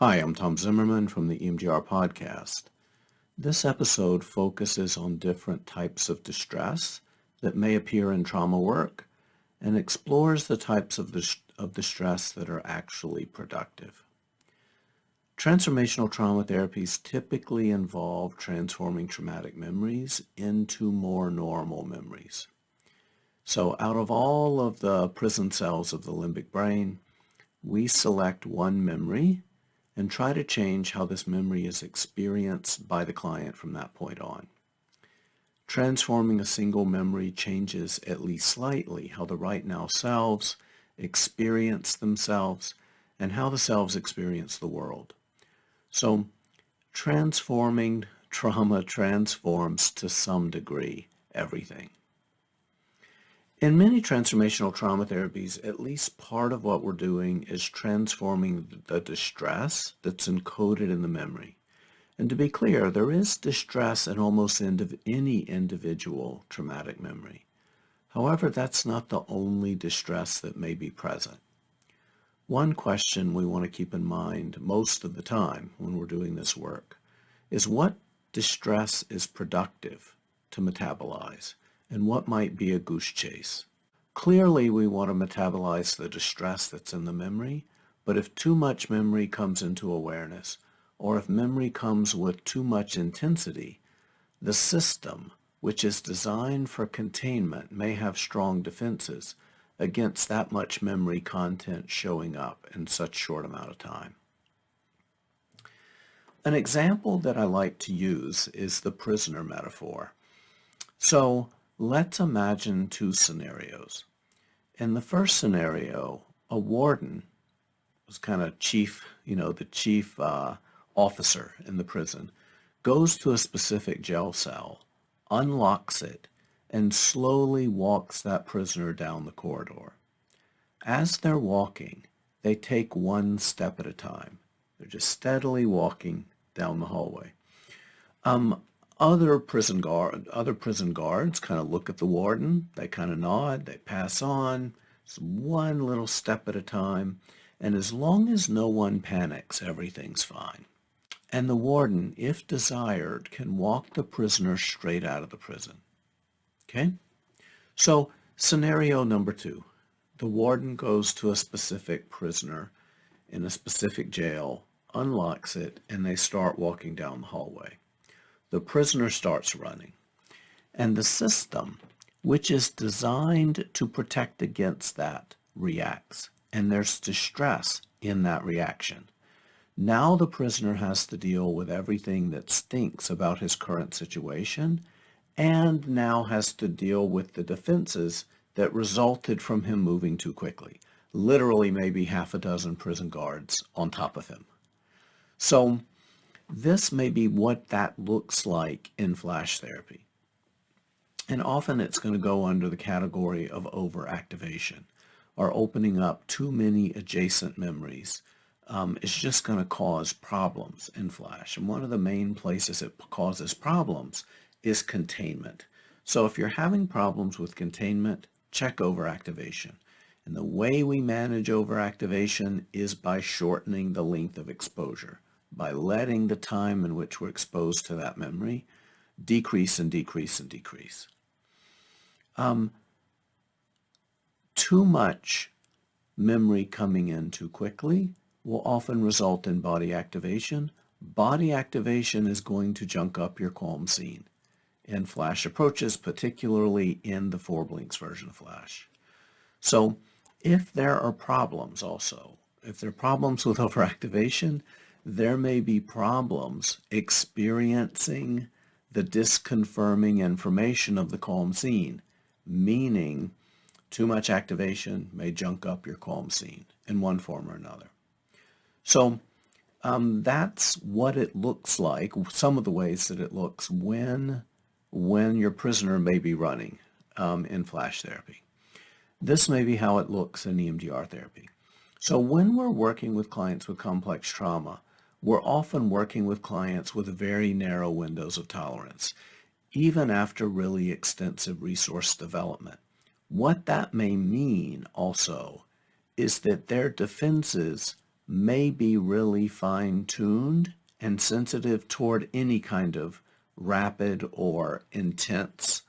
Hi, I'm Tom Zimmerman from the EMDR podcast. This episode focuses on different types of distress that may appear in trauma work and explores the types of distress that are actually productive. Transformational trauma therapies typically involve transforming traumatic memories into more normal memories. So out of all of the prison cells of the limbic brain, we select one memory and try to change how this memory is experienced by the client from that point on. Transforming a single memory changes at least slightly how the right now selves experience themselves and how the selves experience the world. So transforming trauma transforms to some degree everything. In many transformational trauma therapies, at least part of what we're doing is transforming the distress that's encoded in the memory. And to be clear, there is distress in almost any individual traumatic memory. However, that's not the only distress that may be present. One question we want to keep in mind most of the time when we're doing this work is what distress is productive to metabolize, and what might be a goose chase. Clearly, we want to metabolize the distress that's in the memory, but if too much memory comes into awareness, or if memory comes with too much intensity, the system, which is designed for containment, may have strong defenses against that much memory content showing up in such short amount of time. An example that I like to use is the prisoner metaphor. So let's imagine two scenarios. In the first scenario, a warden was kind of the chief officer in the prison, goes to a specific jail cell, unlocks it, and slowly walks that prisoner down the corridor. As they're walking, they take one step at a time. They're just steadily walking down the hallway. Other prison guards kind of look at the warden, they kind of nod, they pass on, it's one little step at a time, and as long as no one panics, everything's fine. And the warden, if desired, can walk the prisoner straight out of the prison. Okay? So, scenario number 2. The warden goes to a specific prisoner in a specific jail, unlocks it, and they start walking down the hallway. The prisoner starts running, and the system, which is designed to protect against that, reacts, and there's distress in that reaction. Now the prisoner has to deal with everything that stinks about his current situation, and now has to deal with the defenses that resulted from him moving too quickly. Literally maybe half a dozen prison guards on top of him. So this may be what that looks like in flash therapy. And often it's going to go under the category of overactivation or opening up too many adjacent memories. It's just going to cause problems in flash. And one of the main places it causes problems is containment. So if you're having problems with containment, check overactivation. And the way we manage overactivation is by shortening the length of exposure, by letting the time in which we're exposed to that memory decrease and decrease and decrease. Too much memory coming in too quickly will often result in body activation. Body activation is going to junk up your calm scene in flash approaches, particularly in the 4 blinks version of flash. So if there are problems also, if there are problems with overactivation, there may be problems experiencing the disconfirming information of the calm scene, meaning too much activation may junk up your calm scene in one form or another. So that's what it looks like, some of the ways that it looks when your prisoner may be running in flash therapy. This may be how it looks in EMDR therapy. So when we're working with clients with complex trauma, we're often working with clients with very narrow windows of tolerance, even after really extensive resource development. What that may mean also is that their defenses may be really fine-tuned and sensitive toward any kind of rapid or intense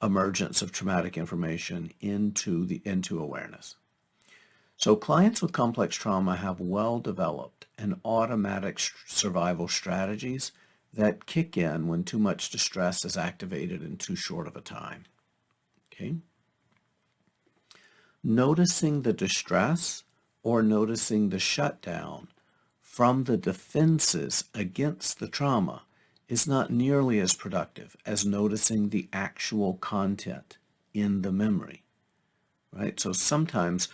emergence of traumatic information into awareness. So clients with complex trauma have well-developed and automatic survival strategies that kick in when too much distress is activated in too short of a time. Okay? Noticing the distress or noticing the shutdown from the defenses against the trauma is not nearly as productive as noticing the actual content in the memory, right? So sometimes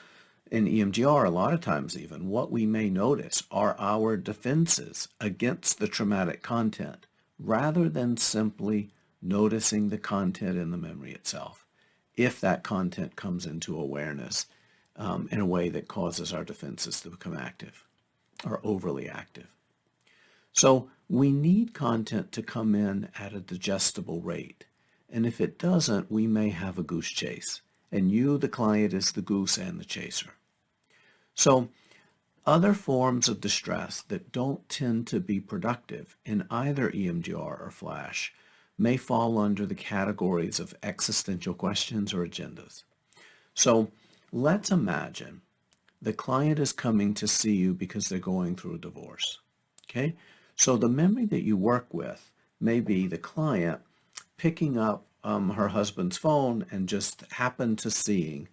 in EMDR, a lot of times even, what we may notice are our defenses against the traumatic content rather than simply noticing the content in the memory itself, if that content comes into awareness in a way that causes our defenses to become active or overly active. So we need content to come in at a digestible rate. And if it doesn't, we may have a goose chase. And you, the client, is the goose and the chaser. So other forms of distress that don't tend to be productive in either EMDR or Flash may fall under the categories of existential questions or agendas. So let's imagine the client is coming to see you because they're going through a divorce. Okay? So the memory that you work with may be the client picking up her husband's phone and just happened to seeing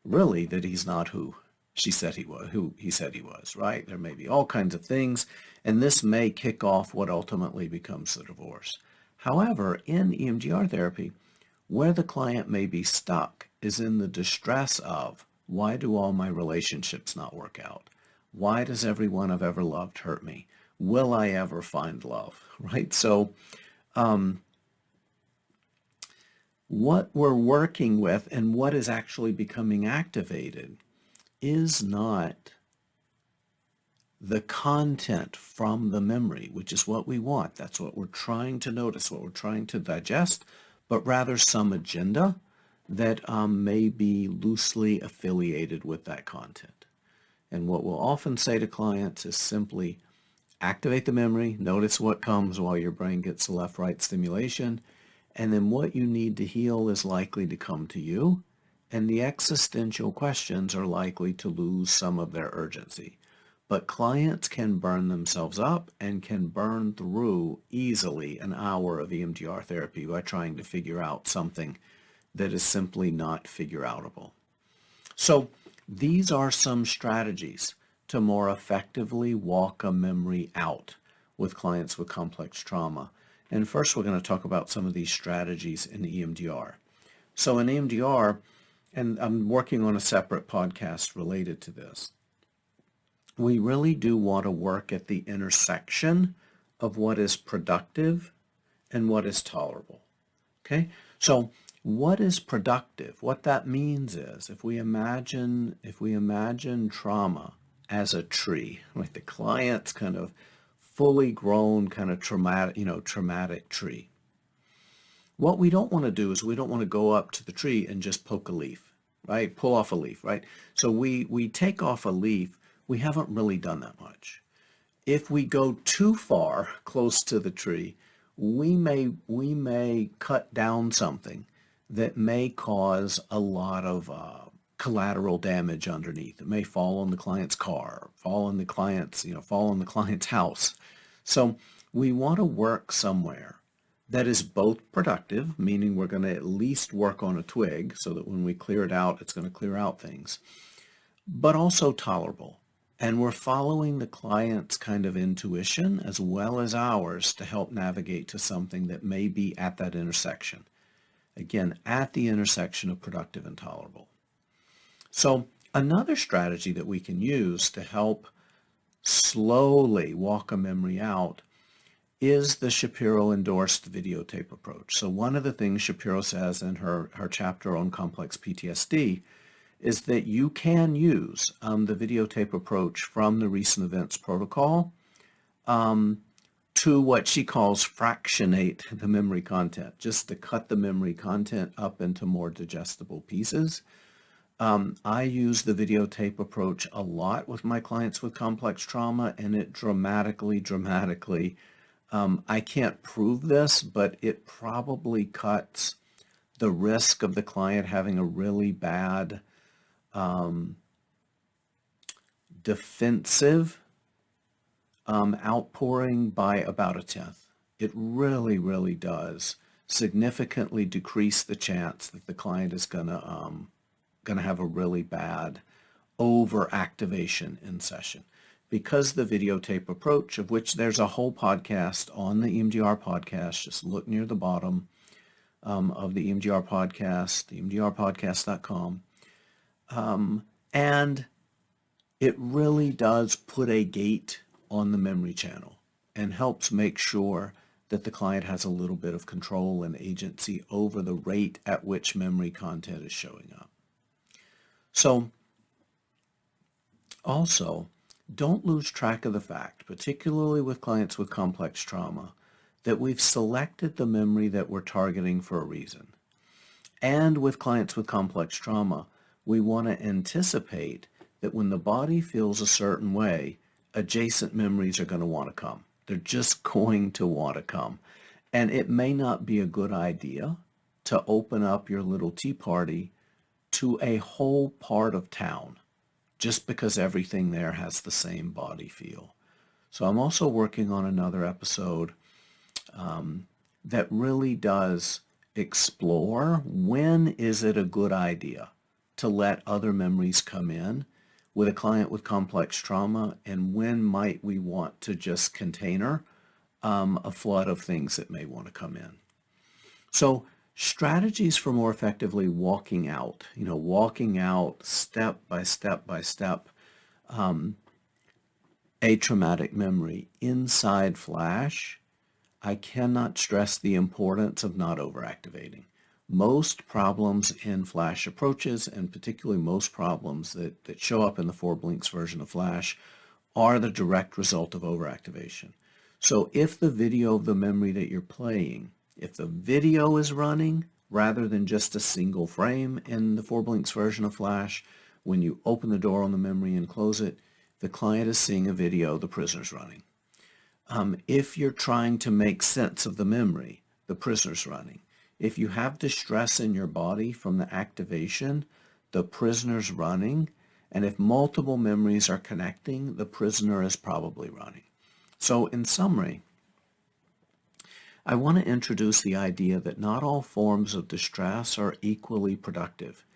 really that he's not who he said he was, right? There may be all kinds of things, and this may kick off what ultimately becomes the divorce. However, in EMDR therapy, where the client may be stuck is in the distress of, why do all my relationships not work out? Why does everyone I've ever loved hurt me? Will I ever find love, right? So what we're working with and what is actually becoming activated is not the content from the memory, which is what we want. That's what we're trying to notice, what we're trying to digest, but rather some agenda that may be loosely affiliated with that content. And what we'll often say to clients is simply activate the memory, notice what comes while your brain gets the left-right stimulation, and then what you need to heal is likely to come to you, and the existential questions are likely to lose some of their urgency. But clients can burn themselves up and can burn through easily an hour of EMDR therapy by trying to figure out something that is simply not figure-outable. So these are some strategies to more effectively walk a memory out with clients with complex trauma. And first we're going to talk about some of these strategies in EMDR. So in EMDR, and I'm working on a separate podcast related to this, we really do want to work at the intersection of what is productive and what is tolerable. Okay? So what is productive? What that means is if we imagine trauma as a tree, like the client's kind of fully grown kind of traumatic tree. What we don't want to do is we don't want to go up to the tree and just poke a leaf, right? Pull off a leaf, right? So we take off a leaf, we haven't really done that much. If we go too far close to the tree, we may cut down something that may cause a lot of collateral damage underneath. It may fall on the client's car, fall on the client's house. So we want to work somewhere that is both productive, meaning we're going to at least work on a twig so that when we clear it out, it's going to clear out things, but also tolerable. And we're following the client's kind of intuition as well as ours to help navigate to something that may be at that intersection. Again, at the intersection of productive and tolerable. So another strategy that we can use to help slowly walk a memory out is the Shapiro endorsed videotape approach. So one of the things Shapiro says in her chapter on complex PTSD is that you can use the videotape approach from the recent events protocol to what she calls fractionate the memory content, just to cut the memory content up into more digestible pieces. I use the videotape approach a lot with my clients with complex trauma, and it dramatically, I can't prove this, but it probably cuts the risk of the client having a really bad defensive outpouring by about a tenth. It really does significantly decrease the chance that the client is gonna have a really bad overactivation in session. Because the videotape approach, of which there's a whole podcast on the EMDR podcast, just look near the bottom of the EMDR podcast, the emdrpodcast.com, and it really does put a gate on the memory channel and helps make sure that the client has a little bit of control and agency over the rate at which memory content is showing up. So also, don't lose track of the fact, particularly with clients with complex trauma, that we've selected the memory that we're targeting for a reason. And with clients with complex trauma, we want to anticipate that when the body feels a certain way, adjacent memories are going to want to come. They're just going to want to come. And it may not be a good idea to open up your little tea party to a whole part of town just because everything there has the same body feel. So I'm also working on another episode that really does explore when is it a good idea to let other memories come in with a client with complex trauma, and when might we want to just container a flood of things that may want to come in. So strategies for more effectively walking out step by step by step, a traumatic memory inside Flash. I cannot stress the importance of not overactivating. Most problems in Flash approaches, and particularly most problems that show up in the 4 blinks version of Flash, are the direct result of overactivation. So if the video of the memory that you're playing, if the video is running rather than just a single frame in the 4 blinks version of Flash, when you open the door on the memory and close it, the client is seeing a video, the prisoner's running. If you're trying to make sense of the memory, the prisoner's running. If you have distress in your body from the activation, the prisoner's running. And if multiple memories are connecting, the prisoner is probably running. So in summary, I want to introduce the idea that not all forms of distress are equally productive,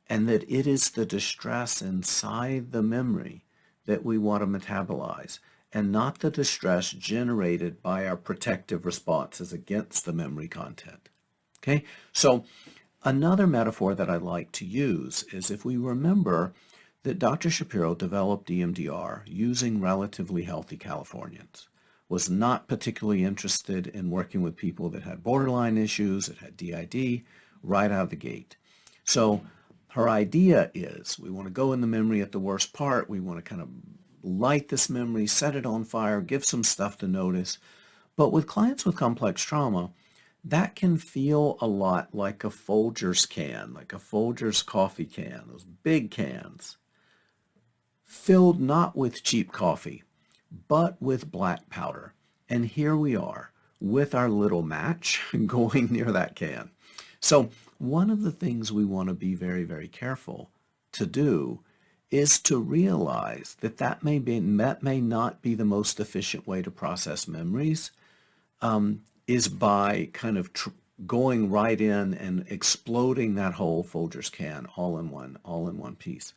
and that it is the distress inside the memory that we want to metabolize, and not the distress generated by our protective responses against the memory content. Okay, so another metaphor that I like to use is if we remember that Dr. Shapiro developed EMDR using relatively healthy Californians, was not particularly interested in working with people that had borderline issues, that had DID, right out of the gate. So her idea is we want to go in the memory at the worst part, we want to kind of light this memory, set it on fire, give some stuff to notice. But with clients with complex trauma, that can feel a lot like a Folgers can, like a Folgers coffee can, those big cans, filled not with cheap coffee, but with black powder. And here we are with our little match going near that can. So one of the things we want to be very careful to do is to realize that may not be the most efficient way to process memories, is by kind of going right in and exploding that whole Folgers can all in one piece.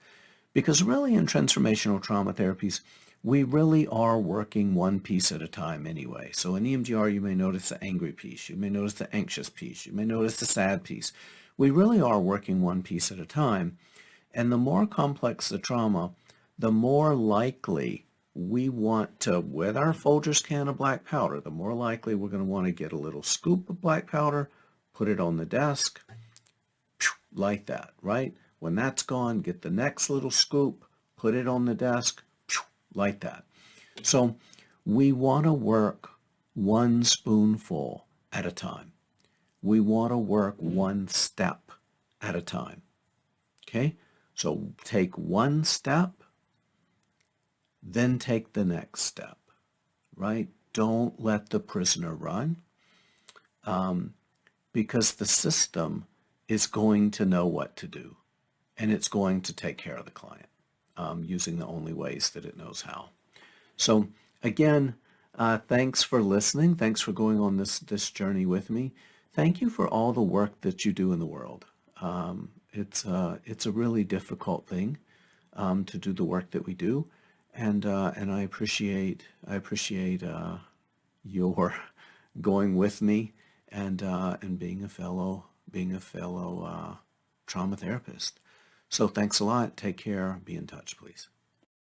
Because really in transformational trauma therapies, we really are working one piece at a time anyway. So in EMDR, you may notice the angry piece, you may notice the anxious piece, you may notice the sad piece. We really are working one piece at a time. And the more complex the trauma, the more likely we want to, with our Folgers can of black powder, the more likely we're going to want to get a little scoop of black powder, put it on the desk, like that, right? When that's gone, get the next little scoop, put it on the desk, like that. So we want to work one spoonful at a time. We want to work one step at a time. Okay? So take one step, then take the next step, right? Don't let the prisoner run, because the system is going to know what to do, and it's going to take care of the client using the only ways that it knows how. So again, thanks for listening. Thanks for going on this journey with me. Thank you for all the work that you do in the world. It's a really difficult thing to do the work that we do, and I appreciate your going with me and being a fellow trauma therapist. So thanks a lot. Take care. Be in touch, please.